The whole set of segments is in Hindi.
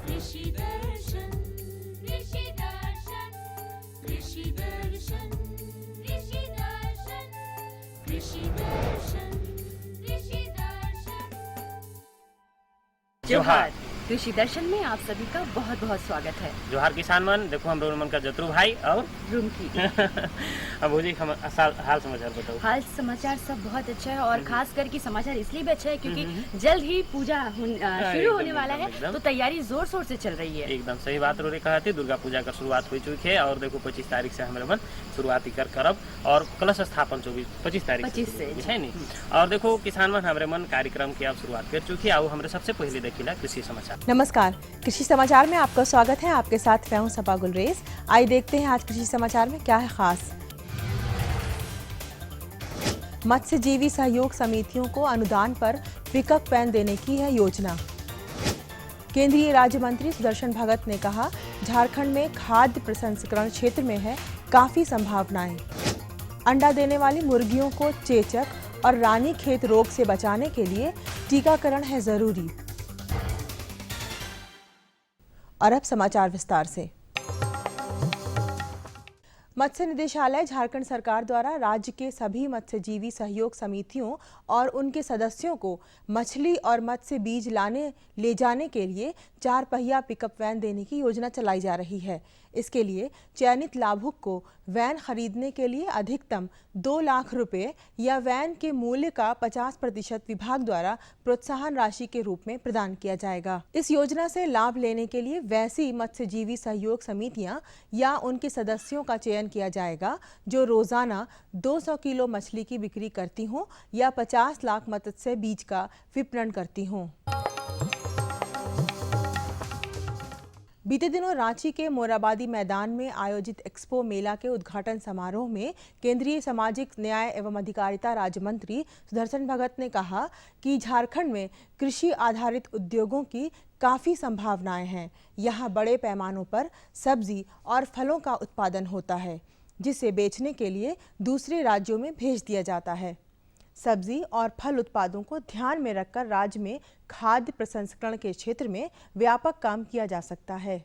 कृषि दर्शन कृषि दर्शन कृषि दर्शन कृषि दर्शन कृषि दर्शन कृषि दर्शन। जोहार। कृषि दर्शन में आप सभी का बहुत बहुत स्वागत है। जोहार किसान मन, देखो हम मन का जतरू भाई और रुमकी। अब भौजी हाल समाचार बताओ। हाल समाचार सब बहुत अच्छा है और खास करके समाचार इसलिए भी अच्छा है क्योंकि जल्द ही पूजा शुरू होने वाला है, तो तैयारी जोर शोर से चल रही है। एकदम सही बात रो कहा थी। दुर्गा पूजा का शुरुआत हो चुकी है और देखो 25 तारीख से हमारे मन शुरुआती करब और कलश स्थापन 25 तारीख से है नहीं। और देखो किसान मन हमारे मन कार्यक्रम की अब शुरुआत कर चुकी है। आओ हमारे सबसे पहले देखिला कृषि समाचार। नमस्कार, कृषि समाचार में आपका स्वागत है। आपके साथ मैं हूं सपा गुलरेज। आइए देखते हैं आज कृषि समाचार में क्या है खास। मत्स्यजीवी सहयोग समितियों को अनुदान पर पिकअप वैन देने की है योजना। केंद्रीय राज्य मंत्री सुदर्शन भगत ने कहा, झारखंड में खाद्य प्रसंस्करण क्षेत्र में है काफी संभावनाएं। अंडा देने वाली मुर्गियों को चेचक और रानीखेत रोग से बचाने के लिए टीकाकरण है जरूरी। और अब समाचार विस्तार से। मत्स्य निदेशालय झारखंड सरकार द्वारा राज्य के सभी मत्स्यजीवी सहयोग समितियों और उनके सदस्यों को मछली और मत्स्य बीज ले जाने के लिए 4 पहिया पिकअप वैन देने की योजना चलाई जा रही है। इसके लिए चयनित लाभुक को वैन खरीदने के लिए अधिकतम 2 लाख रुपए या वैन के मूल्य का 50% विभाग द्वारा प्रोत्साहन राशि के रूप में प्रदान किया जाएगा। इस योजना से लाभ लेने के लिए वैसी मत्स्यजीवी सहयोग समितियां या उनके सदस्यों का चयन किया जाएगा जो रोजाना 200 किलो मछली की बिक्री करती हों या 50 लाख मत्स्य बीज का विपणन करती हों। बीते दिनों रांची के मोराबादी मैदान में आयोजित एक्सपो मेला के उद्घाटन समारोह में केंद्रीय सामाजिक न्याय एवं अधिकारिता राज्य मंत्री सुदर्शन भगत ने कहा कि झारखंड में कृषि आधारित उद्योगों की काफ़ी संभावनाएं हैं। यहाँ बड़े पैमानों पर सब्जी और फलों का उत्पादन होता है, जिसे बेचने के लिए दूसरे राज्यों में भेज दिया जाता है। सब्जी और फल उत्पादों को ध्यान में रखकर राज्य में खाद्य प्रसंस्करण के क्षेत्र में व्यापक काम किया जा सकता है।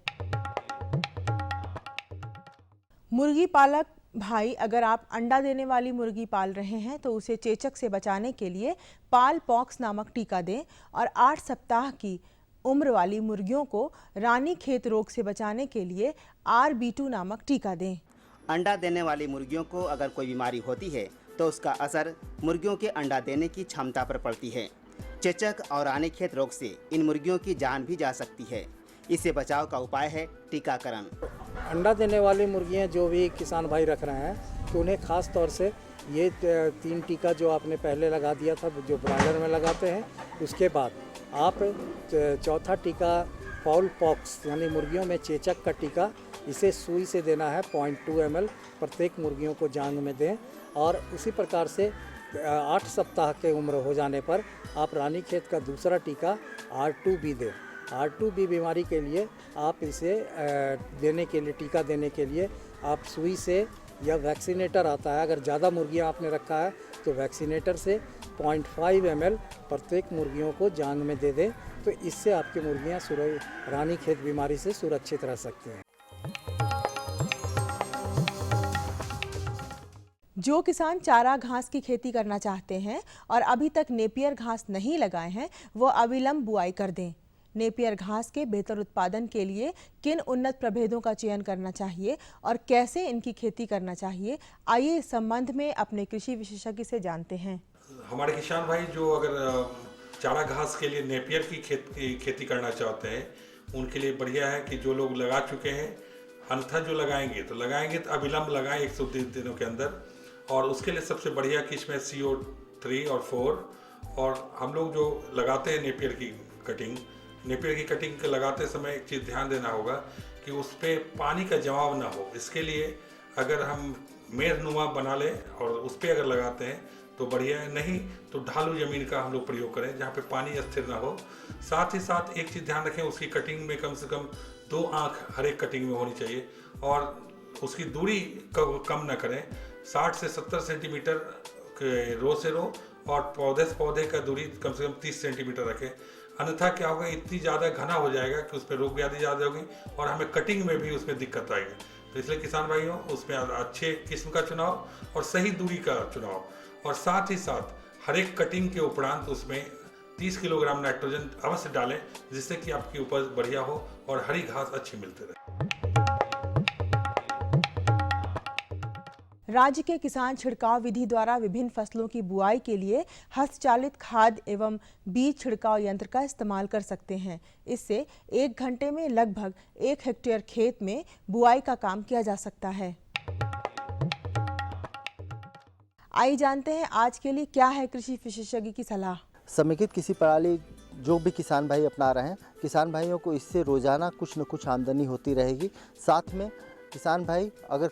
मुर्गी पालक भाई, अगर आप अंडा देने वाली मुर्गी पाल रहे हैं तो उसे चेचक से बचाने के लिए पाल पॉक्स नामक टीका दें और 8 सप्ताह की उम्र वाली मुर्गियों को रानीखेत रोग से बचाने के लिए RB2 नामक टीका दें। अंडा देने वाली मुर्गियों को अगर कोई बीमारी होती है तो उसका असर मुर्गियों के अंडा देने की क्षमता पर पड़ती है। चेचक और रानीखेत रोग से इन मुर्गियों की जान भी जा सकती है। इससे बचाव का उपाय है टीकाकरण। अंडा देने वाली मुर्गियां जो भी किसान भाई रख रहे हैं तो उन्हें खास तौर से ये 3 टीका जो आपने पहले लगा दिया था, जो ब्रायलर में लगाते हैं, उसके बाद आप 4था टीका फाउल पॉक्स यानी मुर्गियों में चेचक का टीका, इसे सुई से देना है 0.2 ml प्रत्येक मुर्गियों को जांघ में दें। और उसी प्रकार से 8 सप्ताह के उम्र हो जाने पर आप रानीखेत का दूसरा टीका R2B दें। R2B बीमारी के लिए आप इसे देने के लिए टीका देने के लिए आप सुई से या वैक्सीनेटर आता है, अगर ज़्यादा मुर्गियां आपने रखा है तो वैक्सीनेटर से 0.5 ml प्रत्येक मुर्गियों को जांघ में दे दें। तो इससे आपकी मुर्गियां रानीखेत बीमारी से सुरक्षित रह सकती हैं। जो किसान चारा घास की खेती करना चाहते हैं और अभी तक नेपियर घास नहीं लगाए हैं, वो अविलंब बुआई कर दें। नेपियर घास के बेहतर उत्पादन के लिए किन उन्नत प्रभेदों का चयन करना चाहिए और कैसे इनकी खेती करना चाहिए, आइए इस संबंध में अपने कृषि विशेषज्ञ से जानते हैं। हमारे किसान भाई जो अगर चारा घास के लिए नेपियर की खेती करना चाहते हैं, उनके लिए बढ़िया है कि जो लोग लगा चुके हैं, अन्यथा जो लगाएंगे तो अविलंब लगाएं 130 दिनों के अंदर। और उसके लिए सबसे बढ़िया किस्म है CO3 और 4। और हम लोग जो लगाते हैं नेपियर की कटिंग लगाते समय एक चीज़ ध्यान देना होगा कि उस पर पानी का जमाव ना हो। इसके लिए अगर हम मेढ़नुमा बना लें और उस पर अगर लगाते हैं तो बढ़िया है, नहीं तो ढालू ज़मीन का हम लोग प्रयोग करें जहाँ पे पानी स्थिर ना हो। साथ ही साथ एक चीज़ ध्यान रखें, उसकी कटिंग में कम से कम 2 आँख हर एक कटिंग में होनी चाहिए और उसकी दूरी कम ना करें। 60 से 70 सेंटीमीटर रो से रो और पौधे से पौधे का दूरी कम से कम 30 सेंटीमीटर रखें। अन्यथा क्या होगा, इतनी ज़्यादा घना हो जाएगा कि उसमें रोग व्याधि ज़्यादा होगी और हमें कटिंग में भी उसमें दिक्कत आएगी। तो इसलिए किसान भाइयों, उसमें अच्छे किस्म का चुनाव और सही दूरी का चुनाव, और साथ ही साथ हर एक कटिंग के उपरांत उसमें 30 किलोग्राम नाइट्रोजन अवश्य डालें, जिससे कि आपकी उपज बढ़िया हो और हरी घास अच्छी मिलती रहे। राज्य के किसान छिड़काव विधि द्वारा विभिन्न फसलों की बुआई के लिए हस्तचालित खाद एवं बीज छिड़काव यंत्र का इस्तेमाल कर सकते हैं। इससे 1 घंटे में लगभग 1 हेक्टेयर खेत में बुआई का काम किया जा सकता है। आइए जानते हैं आज के लिए क्या है कृषि विशेषज्ञ की सलाह। समेकित कृषि प्रणाली जो भी किसान भाई अपना रहे हैं, किसान भाइयों को इससे रोजाना कुछ न कुछ आमदनी होती रहेगी। साथ में किसान भाई अगर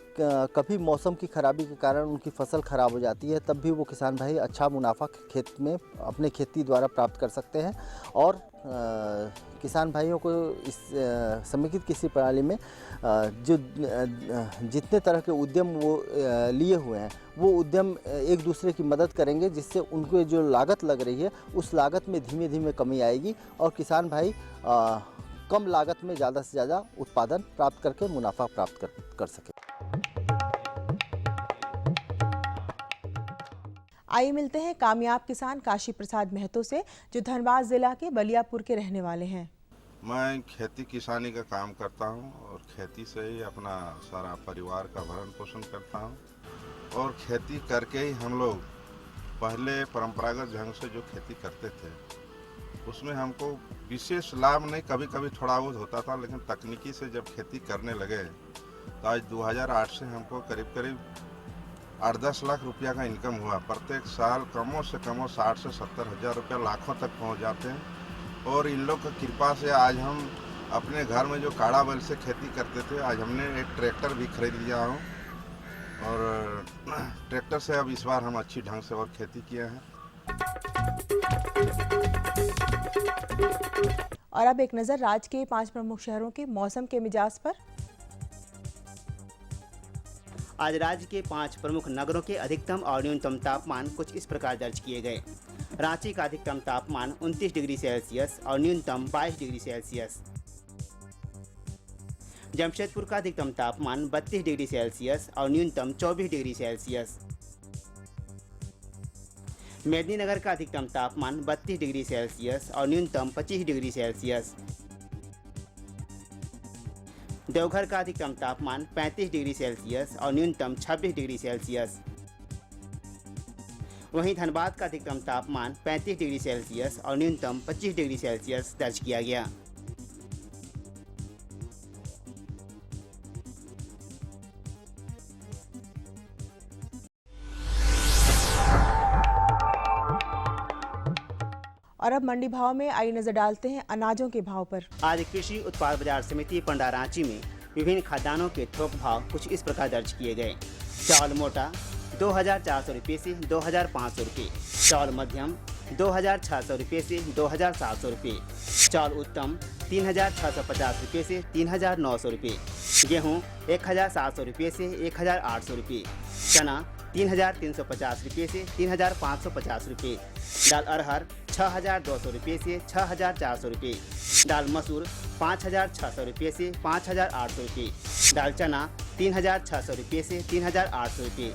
कभी मौसम की खराबी के कारण उनकी फसल खराब हो जाती है, तब भी वो किसान भाई अच्छा मुनाफा खेत में अपने खेती द्वारा प्राप्त कर सकते हैं। और किसान भाइयों को इस समेकित कृषि प्रणाली में जो जितने तरह के उद्यम वो लिए हुए हैं, वो उद्यम एक दूसरे की मदद करेंगे, जिससे उनको जो लागत लग रही है उस लागत में धीमे धीमे कमी आएगी और किसान भाई कम लागत में ज़्यादा से ज़्यादा उत्पादन प्राप्त करके मुनाफा प्राप्त कर सके। आइए मिलते हैं कामयाब किसान काशी प्रसाद महतो से, जो धनबाद जिला के बलियापुर के रहने वाले हैं। मैं खेती किसानी का काम करता हूं और खेती से ही अपना सारा परिवार का भरण पोषण करता हूं। और खेती करके ही हम लोग पहले परंपरागत ढंग से जो खेती करते थे उसमें हमको विशेष लाभ नहीं, कभी कभी थोड़ा बहुत होता था, लेकिन तकनीकी से जब खेती करने लगे तो आज 2008 से हमको करीब करीब 8-10 लाख रुपया का इनकम हुआ। प्रत्येक साल कमों से कमों 60 से 70 हज़ार रुपया लाखों तक पहुंच जाते हैं। और इन लोग की कृपा से आज हम अपने घर में जो काड़ा बैल से खेती करते थे, आज हमने एक ट्रैक्टर भी खरीद लिया हूँ और ट्रैक्टर से अब इस बार हम अच्छी ढंग से और खेती किए हैं। और अब एक नज़र राज्य के 5 प्रमुख शहरों के मौसम के मिजाज पर। आज राज्य के 5 प्रमुख नगरों के अधिकतम और न्यूनतम तापमान कुछ इस प्रकार दर्ज किए गए। रांची का अधिकतम तापमान 29 डिग्री सेल्सियस और न्यूनतम 22 डिग्री सेल्सियस। जमशेदपुर का अधिकतम तापमान 32 डिग्री सेल्सियस और न्यूनतम 24 डिग्री सेल्सियस। मेदिनीनगर का अधिकतम तापमान 32 डिग्री सेल्सियस और न्यूनतम 25 डिग्री सेल्सियस। देवघर का अधिकतम तापमान 35 डिग्री सेल्सियस और न्यूनतम 26 डिग्री सेल्सियस। वहीं धनबाद का अधिकतम तापमान 35 डिग्री सेल्सियस और न्यूनतम 25 डिग्री सेल्सियस दर्ज किया गया। और अब मंडी भाव में आई नजर डालते हैं अनाजों के भाव पर। आज कृषि उत्पाद बाजार समिति पंडा रांची में विभिन्न खाद्यान्नों के थोक भाव कुछ इस प्रकार दर्ज किए गए। चावल मोटा 2400 रुपये से 2500 रुपये, चावल मध्यम 2600 रुपये से 2700 रुपये, चावल उत्तम 3650 रुपये से 3900 रुपये, गेहूँ 1700 रुपये से 1800 रुपये, चना 3350 रुपये से 3550 रुपये, दाल अरहर 6200 रुपये से 6400 रुपये, दाल मसूर 5600 रुपये से 5800 रुपये, दाल चना 3600 रुपये से 3800 रुपये,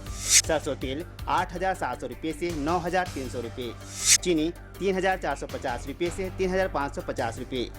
सरसों तेल 8700 रुपये से 9300 रुपये, चीनी 3450 रुपये से 3550 रुपये,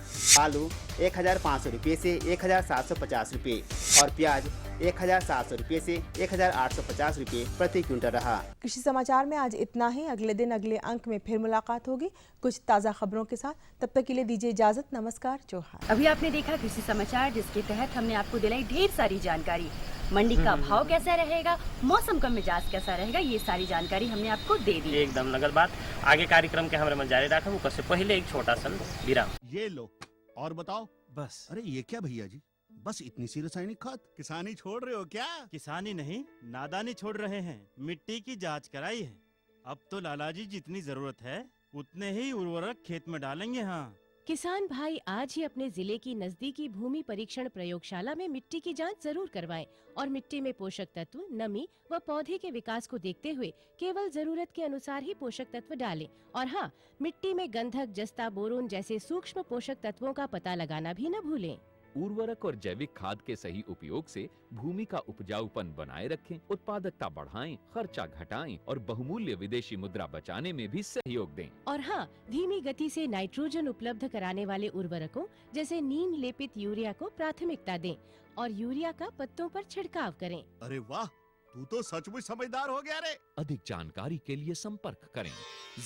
आलू 1500 रुपये से 1750 रुपये और प्याज 1700 रुपये से 1850 रुपये प्रति क्विंटल रहा। कृषि समाचार में आज इतना ही। अगले दिन अगले अंक में फिर मुलाकात होगी कुछ ताज़ा खबरों के साथ। तब तक के लिए दीजिए इजाजत। नमस्कार, जोहार। अभी आपने देखा कृषि समाचार, जिसके तहत हमने आपको दिलाई ढेर सारी जानकारी। मंडी का भाव कैसा रहेगा, मौसम का मिजाज कैसा रहेगा, ये सारी जानकारी हमने आपको दे दी। एकदम नगद बात। आगे कार्यक्रम के हमारे मन जारी रखा, वो उससे पहले एक छोटा सा विराम। ये लो और बताओ। बस। अरे ये क्या भैया जी, बस इतनी सी रासायनिक खाद? किसानी छोड़ रहे हो क्या? किसानी नहीं, नादानी छोड़ रहे हैं। मिट्टी की जांच कराई है। अब तो लाला जी जितनी जरूरत है उतने ही उर्वरक खेत में डालेंगे। हाँ, किसान भाई आज ही अपने जिले की नजदीकी भूमि परीक्षण प्रयोगशाला में मिट्टी की जांच जरूर करवाएं और मिट्टी में पोषक तत्व, नमी व पौधे के विकास को देखते हुए केवल जरूरत के अनुसार ही पोषक तत्व डालें। और हाँ, मिट्टी में गंधक, जस्ता, बोरोन जैसे सूक्ष्म पोषक तत्वों का पता लगाना भी न भूलें। उर्वरक और जैविक खाद के सही उपयोग से भूमि का उपजाऊपन बनाए रखें, उत्पादकता बढ़ाएं, खर्चा घटाएं और बहुमूल्य विदेशी मुद्रा बचाने में भी सहयोग दें। और हाँ, धीमी गति से नाइट्रोजन उपलब्ध कराने वाले उर्वरकों जैसे नीम लेपित यूरिया को प्राथमिकता दें और यूरिया का पत्तों पर छिड़काव करें। अरे वाह, तू तो सचमुच समझदार हो गया रे। अधिक जानकारी के लिए संपर्क करें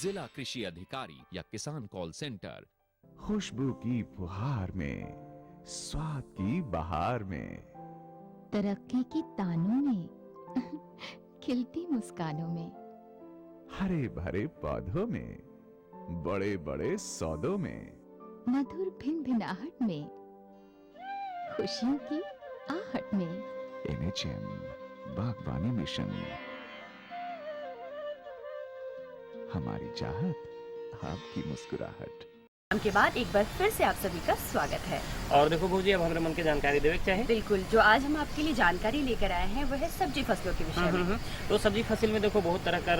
जिला कृषि अधिकारी या किसान कॉल सेंटर। खुशबू की फुहार में, स्वाद की बहार में, तरक्की की तानों में, खिलती मुस्कानों में, हरे भरे पौधों में, बड़े बड़े सौदों में, मधुर भिनभिनाहट में, खुशियों की आहट में। NHM बागवानी मिशन, हमारी चाहत, आपकी मुस्कुराहट। के बाद एक बार फिर से आप सभी का स्वागत है। और देखो भौजी, अब हमारे मन की जानकारी देवे के चाहे। बिल्कुल, जो आज हम आपके लिए जानकारी लेकर आए हैं वो है सब्जी फसलों के विषय में। तो सब्जी फसल में देखो बहुत तरह का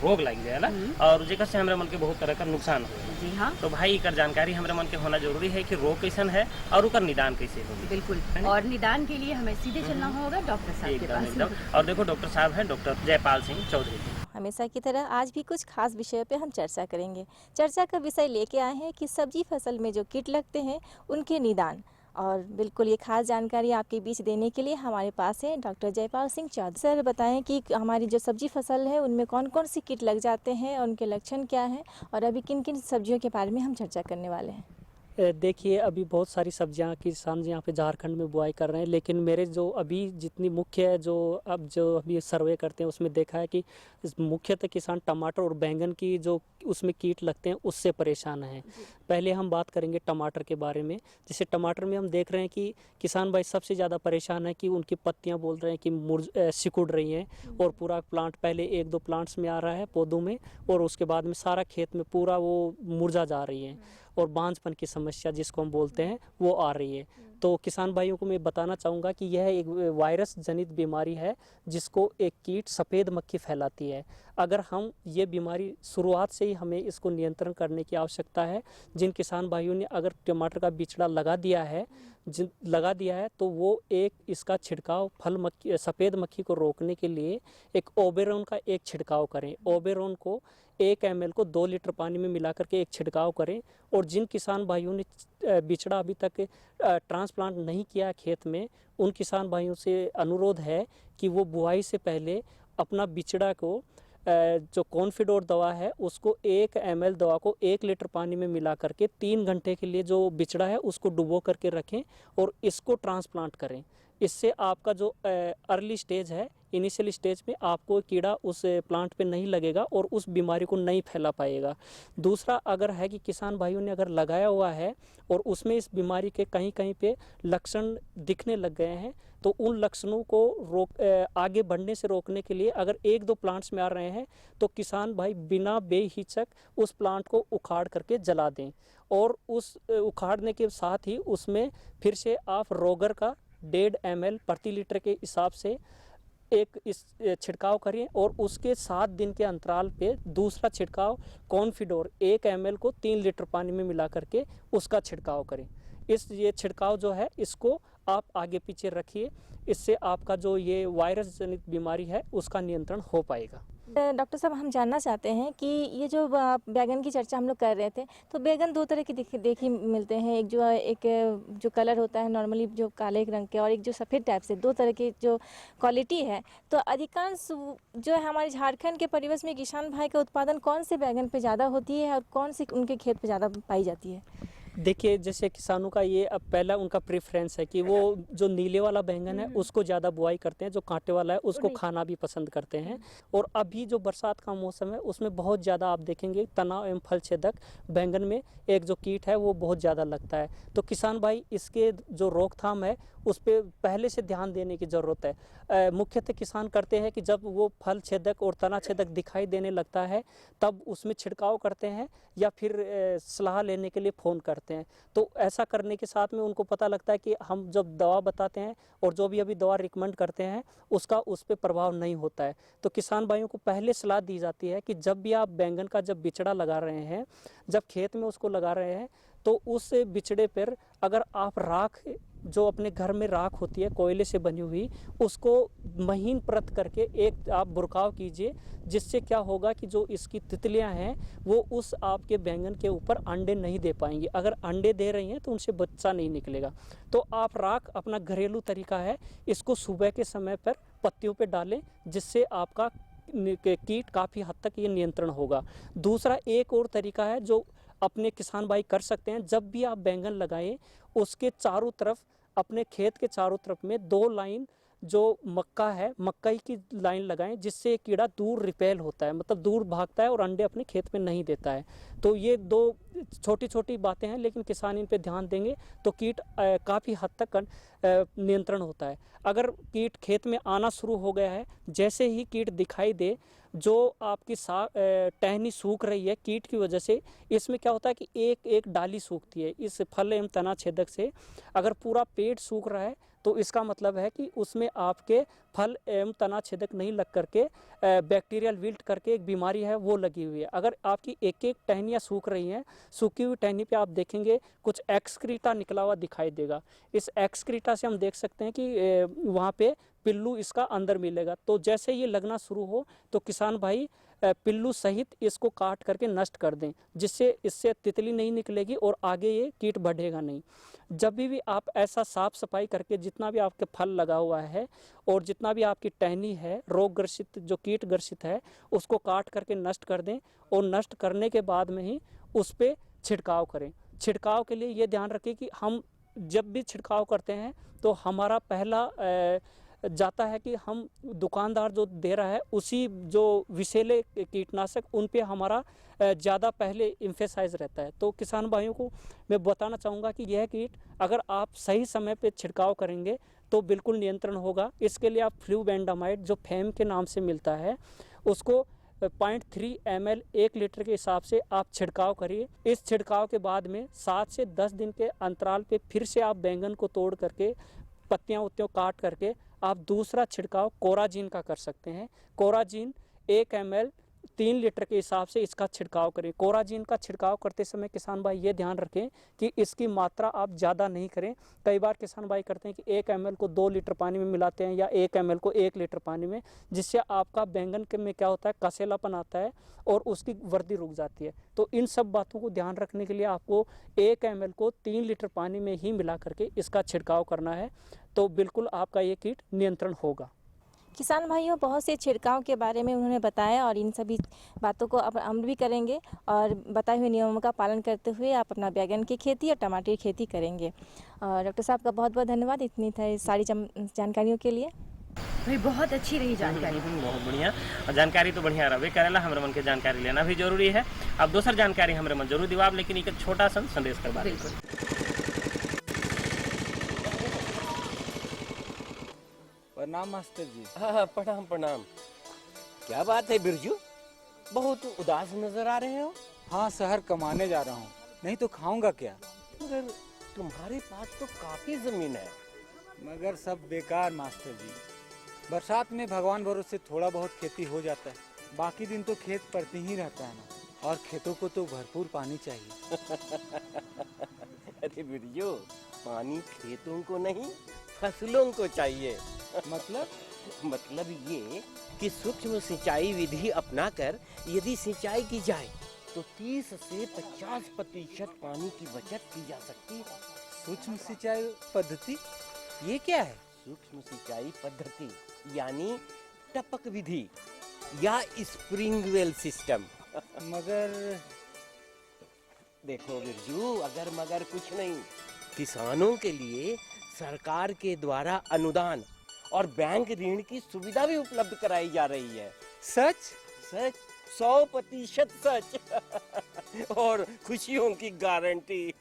रोग लग जाएगा और जेकर से हमारे मन के बहुत तरह का नुकसान हो। जी हाँ। तो भाई एकर जानकारी हमारे मन के होना जरूरी है कि रोग कैसन है और उकर निदान कैसे होगी। बिल्कुल, और निदान के लिए हमें सीधे चलना होगा डॉक्टर साहब के पास। और देखो डॉक्टर साहब हैं डॉक्टर जयपाल सिंह चौधरी। हमेशा की तरह आज भी कुछ खास विषयों पे हम चर्चा करेंगे। चर्चा का विषय लेके आए हैं कि सब्जी फसल में जो कीट लगते हैं उनके निदान। और बिल्कुल ये खास जानकारी आपके बीच देने के लिए हमारे पास है डॉक्टर जयपाल सिंह चौधरी। सर बताएं कि हमारी जो सब्जी फसल है उनमें कौन कौन सी कीट लग जाते हैं और उनके लक्षण क्या हैं और अभी किन किन सब्जियों के बारे में हम चर्चा करने वाले हैं। देखिए, अभी बहुत सारी सब्जियां किसान यहाँ पे झारखंड में बुआई कर रहे हैं, लेकिन मेरे जो अभी जितनी मुख्य है जो अभी सर्वे करते हैं उसमें देखा है कि मुख्यतः किसान टमाटर और बैंगन की जो उसमें कीट लगते हैं उससे परेशान हैं। पहले हम बात करेंगे टमाटर के बारे में। जैसे टमाटर में हम देख रहे हैं कि किसान भाई सबसे ज़्यादा परेशान है कि उनकी पत्तियाँ बोल रहे हैं कि सिकुड़ रही हैं और पूरा प्लांट पहले 1-2 प्लांट्स में आ रहा है पौधों में और उसके बाद में सारा खेत में पूरा वो मुरझा जा रही है और बांझपन की समस्या जिसको हम बोलते हैं वो आ रही है। तो किसान भाइयों को मैं बताना चाहूँगा कि यह एक वायरस जनित बीमारी है जिसको एक कीट सफ़ेद मक्खी फैलाती है। अगर हम ये बीमारी शुरुआत से ही हमें इसको नियंत्रण करने की आवश्यकता है। जिन किसान भाइयों ने अगर टमाटर का बिचड़ा लगा दिया है तो वो एक इसका छिड़काव सफ़ेद मक्खी को रोकने के लिए एक ओबेरोन का एक छिड़काव करें। ओबेरोन को 1 ml को 2 लीटर पानी में मिला करके एक छिड़काव करें। और जिन किसान भाइयों ने बिचड़ा अभी तक ट्रांसप्लांट नहीं किया खेत में, उन किसान भाइयों से अनुरोध है कि वो बुआई से पहले अपना बिचड़ा को जो कॉन्फिडोर दवा है उसको 1 ml दवा को 1 लीटर पानी में मिला करके 3 घंटे के लिए जो बिचड़ा है उसको डुबो करके रखें और इसको ट्रांसप्लांट करें। इससे आपका जो अर्ली स्टेज है, इनिशियल स्टेज में आपको कीड़ा उस प्लांट पे नहीं लगेगा और उस बीमारी को नहीं फैला पाएगा। दूसरा, अगर है कि किसान भाइयों ने अगर लगाया हुआ है और उसमें इस बीमारी के कहीं कहीं पे लक्षण दिखने लग गए हैं तो उन लक्षणों को आगे बढ़ने से रोकने के लिए अगर 1-2 प्लांट्स में आ रहे हैं तो किसान भाई बिना बेहिचक उस प्लांट को उखाड़ करके जला दें और उस उखाड़ने के साथ ही उसमें फिर से आप रोगर का 1.5 ml प्रति लीटर के हिसाब से एक इस छिड़काव करें और उसके 7 दिन के अंतराल पे दूसरा छिड़काव कॉन्फिडोर 1 ml को 3 लीटर पानी में मिला करके उसका छिड़काव करें। ये छिड़काव जो है इसको आप आगे पीछे रखिए, इससे आपका जो ये वायरस जनित बीमारी है उसका नियंत्रण हो पाएगा। डॉक्टर साहब, हम जानना चाहते हैं कि ये जो बैगन की चर्चा हम लोग कर रहे थे तो बैगन 2 तरह के देखी मिलते हैं। एक जो कलर होता है नॉर्मली जो काले रंग के और एक जो सफ़ेद टाइप से, 2 तरह की जो क्वालिटी है। तो अधिकांश जो है हमारे झारखंड के परिवेश में किसान भाई का उत्पादन कौन से बैगन पे ज़्यादा होती है और कौन सी उनके खेत पे ज़्यादा पाई जाती है? देखिए, जैसे किसानों का ये अब पहला उनका प्रेफरेंस है कि वो जो नीले वाला बैंगन है उसको ज़्यादा बुआई करते हैं, जो कांटे वाला है उसको खाना भी पसंद करते हैं। और अभी जो बरसात का मौसम है उसमें बहुत ज़्यादा आप देखेंगे तना एवं फल छेदक बैंगन में एक जो कीट है वो बहुत ज़्यादा लगता है। तो किसान भाई इसके जो रोकथाम है उस पर पहले से ध्यान देने की ज़रूरत है। मुख्यतः किसान करते हैं कि जब वो फल छेदक और तना छेदक दिखाई देने लगता है तब उसमें छिड़काव करते हैं या फिर सलाह लेने के लिए फ़ोन करते हैं। जाते हैं। तो ऐसा करने के साथ में उनको पता लगता है कि हम जब दवा बताते हैं और जो भी अभी दवा रिकमेंड करते हैं उसका उस पर प्रभाव नहीं होता है। तो किसान भाइयों को पहले सलाह दी जाती है कि जब भी आप बैंगन का जब बिचड़ा लगा रहे हैं, जब खेत में उसको लगा रहे हैं, तो उस बिचड़े पर अगर आप राख, जो अपने घर में राख होती है कोयले से बनी हुई, उसको महीन परत करके एक आप बुरकाव कीजिए, जिससे क्या होगा कि जो इसकी तितलियां हैं वो उस आपके बैंगन के ऊपर अंडे नहीं दे पाएंगी। अगर अंडे दे रही हैं तो उनसे बच्चा नहीं निकलेगा। तो आप राख अपना घरेलू तरीका है, इसको सुबह के समय पर पत्तियों पे डालें, जिससे आपका कीट काफ़ी हद तक ये नियंत्रण होगा। दूसरा एक और तरीका है जो अपने किसान भाई कर सकते हैं, जब भी आप बैंगन लगाएं उसके चारों तरफ, अपने खेत के चारों तरफ में 2 लाइन जो मक्का है, मक्कई की लाइन लगाएं, जिससे कीड़ा दूर रिपेल होता है, मतलब दूर भागता है और अंडे अपने खेत में नहीं देता है। तो ये 2 छोटी छोटी बातें हैं, लेकिन किसान इन पे ध्यान देंगे तो कीट काफ़ी हद तक नियंत्रण होता है। अगर कीट खेत में आना शुरू हो गया है, जैसे ही कीट दिखाई दे, जो आपकी टहनी सूख रही है कीट की वजह से, इसमें क्या होता है कि एक एक डाली सूखती है। इस फल एवं तना छेदक से अगर पूरा पेड़ सूख रहा है तो इसका मतलब है कि उसमें आपके फल एवं तना छेदक नहीं लग करके बैक्टीरियल विल्ट करके एक बीमारी है वो लगी हुई है। अगर आपकी एक एक टहनियाँ सूख रही हैं, सूखी हुई टहनी पे आप देखेंगे कुछ एक्सक्रीटा निकला हुआ दिखाई देगा। इस एक्सक्रीटा से हम देख सकते हैं कि वहाँ पे पिल्लू इसका अंदर मिलेगा। तो जैसे ये लगना शुरू हो तो किसान भाई पिल्लू सहित इसको काट करके नष्ट कर दें, जिससे इससे तितली नहीं निकलेगी और आगे ये कीट बढ़ेगा नहीं। जब भी आप ऐसा साफ सफाई करके जितना भी आपके फल लगा हुआ है और जितना भी आपकी टहनी है रोग ग्रसित, जो कीट ग्रसित है, उसको काट करके नष्ट कर दें और नष्ट करने के बाद में ही उस पर छिड़काव करें। छिड़काव के लिए ये ध्यान रखें कि हम जब भी छिड़काव करते हैं तो हमारा पहला जाता है कि हम दुकानदार जो दे रहा है उसी जो विषैले कीटनाशक उन पे हमारा ज़्यादा पहले एम्फेसाइज रहता है। तो किसान भाइयों को मैं बताना चाहूँगा कि यह कीट अगर आप सही समय पे छिड़काव करेंगे तो बिल्कुल नियंत्रण होगा। इसके लिए आप फ्लूबेंडामाइड जो फेम के नाम से मिलता है उसको 0.3 ml 1 लीटर के हिसाब से आप छिड़काव करिए। इस छिड़काव के बाद में 7 से 10 दिन के अंतराल पे फिर से आप बैंगन को तोड़ करके पत्तियां उत्तियों काट करके आप दूसरा छिड़काव कोराजीन का कर सकते हैं। कोराजीन 1 ml 3 लीटर के हिसाब से इसका छिड़काव करें। कोराजीन का छिड़काव करते समय किसान भाई ये ध्यान रखें कि इसकी मात्रा आप ज़्यादा नहीं करें। कई बार किसान भाई करते हैं कि 1 ml को 2 लीटर पानी में मिलाते हैं या 1 ml को 1 लीटर पानी में, जिससे आपका बैंगन के में क्या होता है, कसेलापन आता है और उसकी वृद्धि रुक जाती है। तो इन सब बातों को ध्यान रखने के लिए आपको 1 ml को 3 लीटर पानी में ही मिला करके इसका छिड़काव करना है, तो बिल्कुल आपका ये कीट नियंत्रण होगा। किसान भाइयों, बहुत से छिड़काव के बारे में उन्होंने बताया और इन सभी बातों को अब अमल भी करेंगे और बताए हुए नियमों का पालन करते हुए आप अपना बैंगन की खेती और टमाटर की खेती करेंगे। और डॉक्टर साहब का बहुत बहुत धन्यवाद इतनी सारी जानकारियों के लिए। भाई बहुत अच्छी रही जानकारी। बहुत बढ़िया जानकारी तो बढ़िया रहे करेला, हमरे मन के जानकारी लेना भी जरूरी है। अब दोसर जानकारी हमरे मन जरूर दिवाब, लेकिन एक छोटा सा संदेश करवा बिल्कुल। प्रणाम मास्टर जी। हाँ प्रणाम प्रणाम। क्या बात है बिरजू, बहुत उदास नजर आ रहे हो? हाँ, शहर कमाने जा रहा हूँ, नहीं तो खाऊंगा क्या? मगर तुम्हारे पास तो काफी जमीन है। मगर सब बेकार मास्टर जी। बरसात में भगवान भरोसे थोड़ा बहुत खेती हो जाता है, बाकी दिन तो खेत पड़ते ही रहता है ना, और खेतों को तो भरपूर पानी चाहिए। अरे बिरजू, पानी खेतों को नहीं फसलों को चाहिए। मतलब ये कि सूक्ष्म सिंचाई विधि अपनाकर यदि सिंचाई की जाए तो 30 से 50% पानी की बचत की जा सकती है। सूक्ष्म सिंचाई पद्धति ये क्या है? सूक्ष्म सिंचाई पद्धति यानी टपक विधि या स्प्रिंगवेल सिस्टम। मगर देखो बिरजू, अगर मगर कुछ नहीं, किसानों के लिए सरकार के द्वारा अनुदान और बैंक ऋण की सुविधा भी उपलब्ध कराई जा रही है। सच? सच, 100% सच। और खुशियों की गारंटी।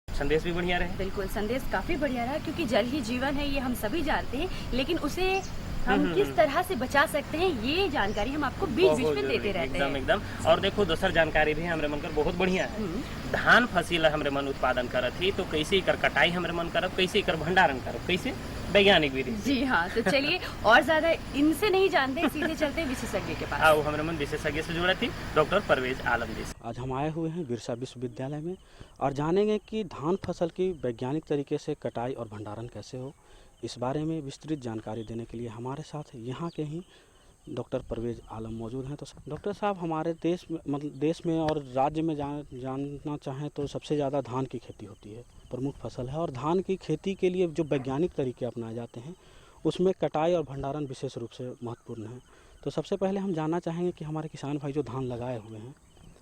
संदेश भी बढ़िया रहे। बिल्कुल, संदेश काफी बढ़िया रहा, क्योंकि जल ही जीवन है ये हम सभी जानते हैं, लेकिन उसे हम किस तरह से बचा सकते हैं, ये जानकारी हम आपको बीच बीच में देते रहते हैं। एकदम और देखो दूसर जानकारी भी हमरे मन कर बहुत बढ़िया है। धान फसिल हमरे मन उत्पादन करत ही तो कैसे कर कटाई हमरे मन करब, कैसे कर भंडारण करब, कैसे वैज्ञानिक विधि। जी हाँ, तो चलिए और ज्यादा इनसे नहीं जानते, सीधे चलते विशेषज्ञ के पास। आओ हमरे मन विशेषज्ञ से जुड़ा थी डॉक्टर परवेज आलम जी। आज हम आए हुए हैं बिरसा विश्वविद्यालय में और जानेंगे कि धान फसल की वैज्ञानिक तरीके से कटाई और भंडारण कैसे हो। इस बारे में विस्तृत जानकारी देने के लिए हमारे साथ यहाँ के ही डॉक्टर परवेज आलम मौजूद हैं। तो डॉक्टर साहब, हमारे देश में मतलब देश में और राज्य में जानना चाहें तो सबसे ज़्यादा धान की खेती होती है, प्रमुख फसल है। और धान की खेती के लिए जो वैज्ञानिक तरीके अपनाए जाते हैं उसमें कटाई और भंडारण विशेष रूप से महत्वपूर्ण है। तो सबसे पहले हम जानना चाहेंगे कि हमारे किसान भाई जो धान लगाए हुए हैं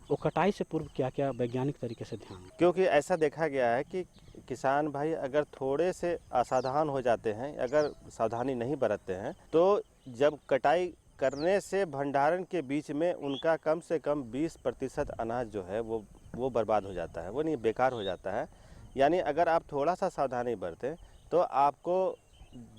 वो कटाई से पूर्व क्या क्या वैज्ञानिक तरीके से ध्यान। क्योंकि ऐसा देखा गया है कि किसान भाई अगर थोड़े से असावधान हो जाते हैं, अगर सावधानी नहीं बरतते हैं, तो जब कटाई करने से भंडारण के बीच में उनका कम से कम 20% अनाज जो है वो बर्बाद हो जाता है, वो नहीं बेकार हो जाता है। यानी अगर आप थोड़ा सा सावधानी बरतें तो आपको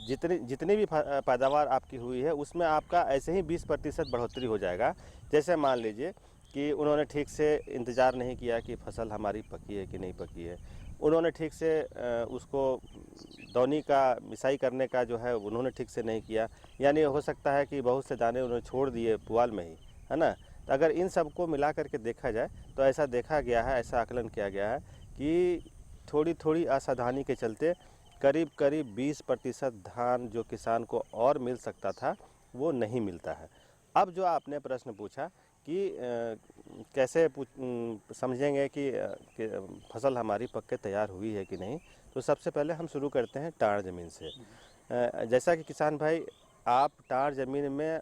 जितनी भी पैदावार आपकी हुई है उसमें आपका ऐसे ही 20% बढ़ोतरी हो जाएगा। जैसे मान लीजिए कि उन्होंने ठीक से इंतज़ार नहीं किया कि फसल हमारी पकी है कि नहीं पकी है, उन्होंने ठीक से उसको दौनी का मिसाई करने का जो है उन्होंने ठीक से नहीं किया, यानी हो सकता है कि बहुत से दाने उन्होंने छोड़ दिए पुआल में ही, है ना। तो अगर इन सब को मिला करके देखा जाए तो ऐसा देखा गया है, ऐसा आकलन किया गया है कि थोड़ी थोड़ी असावधानी के चलते करीब 20% धान जो किसान को और मिल सकता था वो नहीं मिलता है। अब जो आपने प्रश्न पूछा कि कैसे समझेंगे कि फसल हमारी पक के तैयार हुई है कि नहीं, तो सबसे पहले हम शुरू करते हैं टाड़ ज़मीन से। जैसा कि किसान भाई आप टाड़ ज़मीन में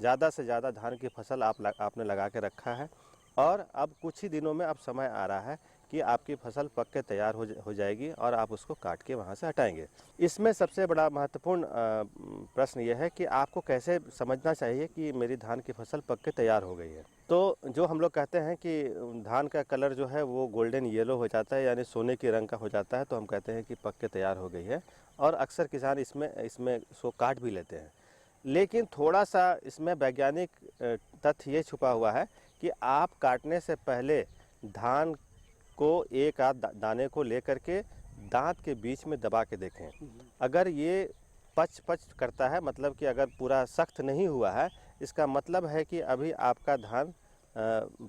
ज़्यादा से ज़्यादा धान की फसल आपने लगा के रखा है और अब कुछ ही दिनों में अब समय आ रहा है कि आपकी फसल पक के तैयार हो जाएगी और आप उसको काट के वहाँ से हटाएंगे। इसमें सबसे बड़ा महत्वपूर्ण प्रश्न यह है कि आपको कैसे समझना चाहिए कि मेरी धान की फसल पक के तैयार हो गई है। तो जो हम लोग कहते हैं कि धान का कलर जो है वो गोल्डन येलो हो जाता है, यानी सोने के रंग का हो जाता है, तो हम कहते हैं कि पक के तैयार हो गई है। और अक्सर किसान इसमें उसको काट भी लेते हैं। लेकिन थोड़ा सा इसमें वैज्ञानिक तथ्य ये छुपा हुआ है कि आप काटने से पहले धान को एक आध दाने को लेकर के दांत के बीच में दबा के देखें। अगर ये पच करता है, मतलब कि अगर पूरा सख्त नहीं हुआ है, इसका मतलब है कि अभी आपका धान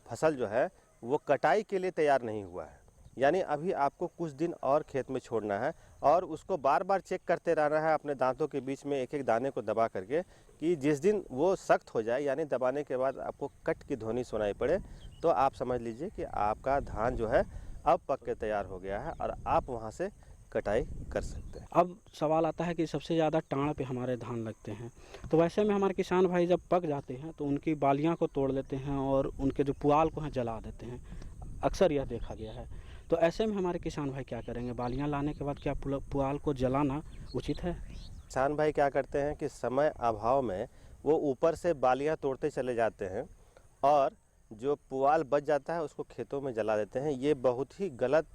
फसल जो है वो कटाई के लिए तैयार नहीं हुआ है। यानी अभी आपको कुछ दिन और खेत में छोड़ना है और उसको बार बार चेक करते रहना है अपने दांतों के बीच में एक एक दाने को दबा करके, कि जिस दिन वो सख्त हो जाए, यानी दबाने के बाद आपको कट की ध्वनि सुनाई पड़े, तो आप समझ लीजिए कि आपका धान जो है अब पक के तैयार हो गया है और आप वहाँ से कटाई कर सकते हैं। अब सवाल आता है कि सबसे ज़्यादा टाण पे हमारे धान लगते हैं, तो वैसे में हमारे किसान भाई जब पक जाते हैं तो उनकी बालियाँ को तोड़ लेते हैं और उनके जो पुआल को हैं जला देते हैं। अक्सर यह देखा गया है। तो ऐसे में हमारे किसान भाई क्या करेंगे? बालियाँ लाने के बाद क्या पुआल को जलाना उचित है? किसान भाई क्या करते हैं कि समय अभाव में वो ऊपर से बालियाँ तोड़ते चले जाते हैं और जो पुआल बच जाता है उसको खेतों में जला देते हैं। ये बहुत ही गलत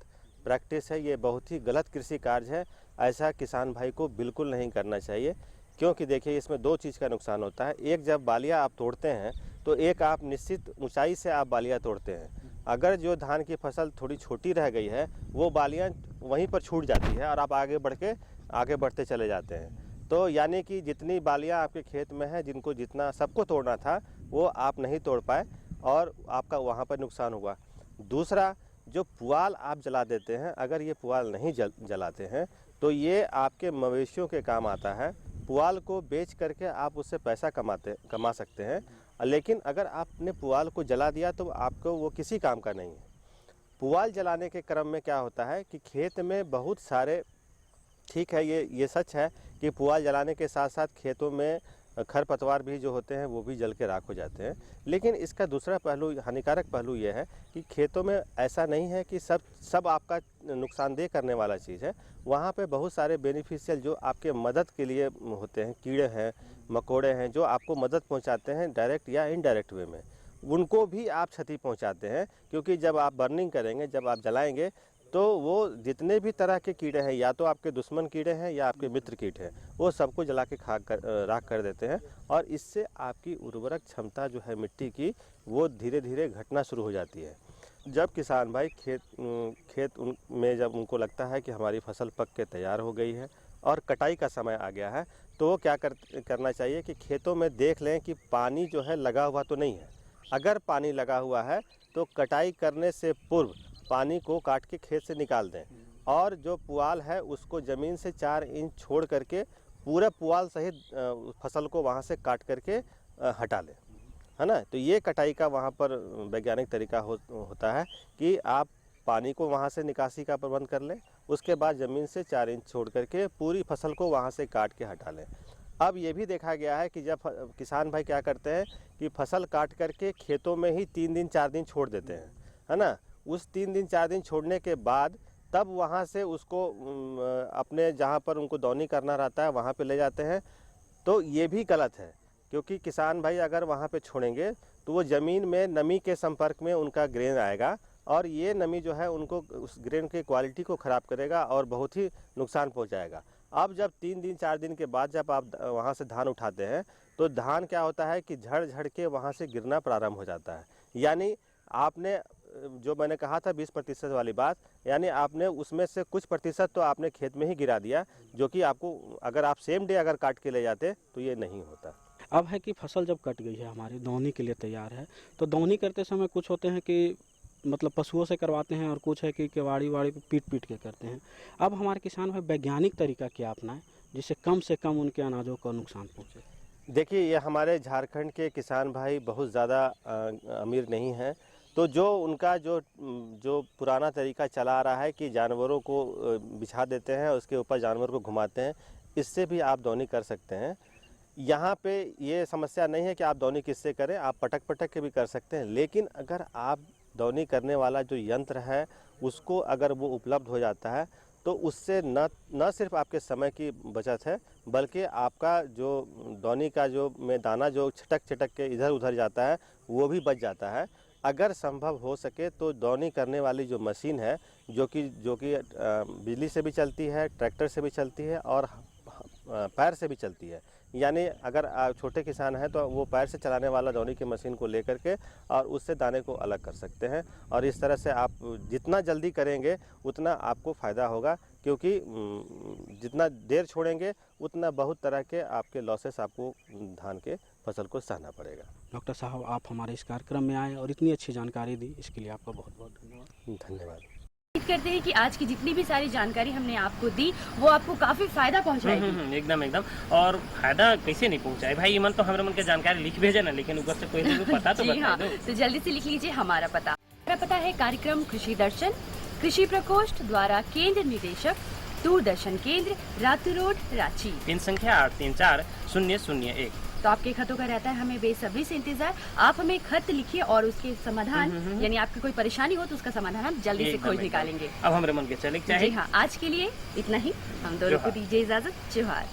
प्रैक्टिस है, ये बहुत ही गलत कृषि कार्य है। ऐसा किसान भाई को बिल्कुल नहीं करना चाहिए, क्योंकि देखिए इसमें दो चीज़ का नुकसान होता है। एक, जब बालियाँ आप तोड़ते हैं तो एक आप निश्चित ऊंचाई से आप बालियाँ तोड़ते हैं। अगर जो धान की फसल थोड़ी छोटी रह गई है वो बालियाँ वहीं पर छूट जाती है और आप आगे बढ़ते चले जाते हैं। तो यानी कि जितनी बालियाँ आपके खेत में है, जिनको जितना सबको तोड़ना था वो आप नहीं तोड़ पाए और आपका वहाँ पर नुकसान हुआ। दूसरा, जो पुआल आप जला देते हैं, अगर ये पुआल नहीं जलाते हैं तो ये आपके मवेशियों के काम आता है। पुआल को बेच करके आप उससे पैसा कमा सकते हैं, लेकिन अगर आपने पुआल को जला दिया तो आपको वो किसी काम का नहीं है। पुआल जलाने के क्रम में क्या होता है कि खेत में बहुत सारे, ठीक है ये सच है कि पुआल जलाने के साथ साथ खेतों में खरपतवार भी जो होते हैं वो भी जल के राख हो जाते हैं। लेकिन इसका दूसरा पहलू, हानिकारक पहलू ये है कि खेतों में ऐसा नहीं है कि सब आपका नुकसानदेह करने वाला चीज़ है। वहाँ पे बहुत सारे बेनिफिशियल जो आपके मदद के लिए होते हैं, कीड़े हैं, मकोड़े हैं, जो आपको मदद पहुँचाते हैं डायरेक्ट या इनडायरेक्ट वे में, उनको भी आप क्षति पहुँचाते हैं। क्योंकि जब आप बर्निंग करेंगे, जब आप जलाएँगे तो वो जितने भी तरह के कीड़े हैं, या तो आपके दुश्मन कीड़े हैं या आपके मित्र कीट हैं, वो सबको जला के राख कर देते हैं। और इससे आपकी उर्वरक क्षमता जो है मिट्टी की, वो धीरे धीरे घटना शुरू हो जाती है। जब किसान भाई खेत में जब उनको लगता है कि हमारी फसल पक के तैयार हो गई है और कटाई का समय आ गया है, तो वो क्या करना चाहिए कि खेतों में देख लें कि पानी जो है लगा हुआ तो नहीं है। अगर पानी लगा हुआ है तो कटाई करने से पूर्व पानी को काट के खेत से निकाल दें, और जो पुआल है उसको ज़मीन से 4 इंच छोड़ करके पूरा पुआल सहित फसल को वहाँ से काट करके हटा लें, है ना। तो ये कटाई का वहाँ पर वैज्ञानिक तरीका होता है कि आप पानी को वहाँ से निकासी का प्रबंध कर लें, उसके बाद ज़मीन से 4 इंच छोड़ करके पूरी फसल को वहाँ से काट के हटा लें। अब ये भी देखा गया है कि जब किसान भाई क्या करते हैं कि फसल काट करके खेतों में ही 3 दिन 4 दिन छोड़ देते हैं, है ना। उस 3 दिन 4 दिन छोड़ने के बाद तब वहाँ से उसको अपने जहाँ पर उनको दौनी करना रहता है वहाँ पे ले जाते हैं। तो ये भी गलत है, क्योंकि किसान भाई अगर वहाँ पे छोड़ेंगे तो वो ज़मीन में नमी के संपर्क में उनका ग्रेन आएगा, और ये नमी जो है उनको उस ग्रेन की क्वालिटी को ख़राब करेगा और बहुत ही नुकसान पहुँचाएगा। अब जब 3 दिन 4 दिन के बाद जब आप वहाँ से धान उठाते हैं तो धान क्या होता है कि झड़ झड़ के वहाँ से गिरना प्रारंभ हो जाता है। यानी आपने जो मैंने कहा था 20% वाली बात, यानी आपने उसमें से कुछ प्रतिशत तो आपने खेत में ही गिरा दिया, जो कि आपको अगर आप सेम डे अगर काट के ले जाते तो ये नहीं होता। अब है कि फसल जब कट गई है हमारी, दौनी के लिए तैयार है, तो दौनी करते समय कुछ होते हैं कि मतलब पशुओं से करवाते हैं और कुछ है कि केवाड़ी वाड़ी पे पीट के करते हैं। अब हमारे किसान भाई वैज्ञानिक तरीका क्या अपनाएं जिससे कम से कम उनके अनाजों को नुकसान पहुँचे? देखिए, ये हमारे झारखंड के किसान भाई बहुत ज़्यादा अमीर नहीं हैं, तो जो उनका जो पुराना तरीका चला आ रहा है कि जानवरों को बिछा देते हैं, उसके ऊपर जानवर को घुमाते हैं, इससे भी आप दौनी कर सकते हैं। यहाँ पे ये समस्या नहीं है कि आप दौनी किससे करें, आप पटक के भी कर सकते हैं। लेकिन अगर आप दौनी करने वाला जो यंत्र है उसको अगर वो उपलब्ध हो जाता है तो उससे न सिर्फ आपके समय की बचत है, बल्कि आपका जो दौनी का जो में दाना जो छटक के इधर उधर जाता है वो भी बच जाता है। अगर संभव हो सके तो दौनी करने वाली जो मशीन है, जो कि बिजली से भी चलती है, ट्रैक्टर से भी चलती है और पैर से भी चलती है। यानी अगर छोटे किसान हैं तो वो पैर से चलाने वाला दौनी की मशीन को लेकर के और उससे दाने को अलग कर सकते हैं। और इस तरह से आप जितना जल्दी करेंगे उतना आपको फ़ायदा होगा, क्योंकि जितना देर छोड़ेंगे उतना बहुत तरह के आपके लॉसेस आपको धान के फसल को सहना पड़ेगा। डॉक्टर साहब, आप हमारे इस कार्यक्रम में आए और इतनी अच्छी जानकारी दी, इसके लिए आपका बहुत बहुत धन्यवाद। धन्यवाद। उम्मीद करते हैं कि आज की जितनी भी सारी जानकारी हमने आपको दी वो आपको काफी फायदा पहुंचाएगी। एकदम। और फायदा कैसे नहीं पहुंचाए भाई, मन तो हमारे मन के जानकारी लिख भेजे ना, लेकिन ऊपर से कोई तो पता तो बता दो। तो जल्दी से लिख लीजिए हमारा पता है कार्यक्रम कृषि दर्शन, कृषि प्रकोष्ठ द्वारा केंद्र निदेशक, दूरदर्शन केंद्र, रातू रोड, रांची। पिन संख्या 834001। तो आपके खतों का रहता है हमें बेसब्री से इंतजार। आप हमें खत लिखिए और उसके समाधान यानी आपकी कोई परेशानी हो तो उसका समाधान हम जल्दी से खोज निकालेंगे। अब हमारे मन के चले चाहिए। जी हाँ, आज के लिए इतना ही। हम दोनों को दीजिए इजाजत। जोहार।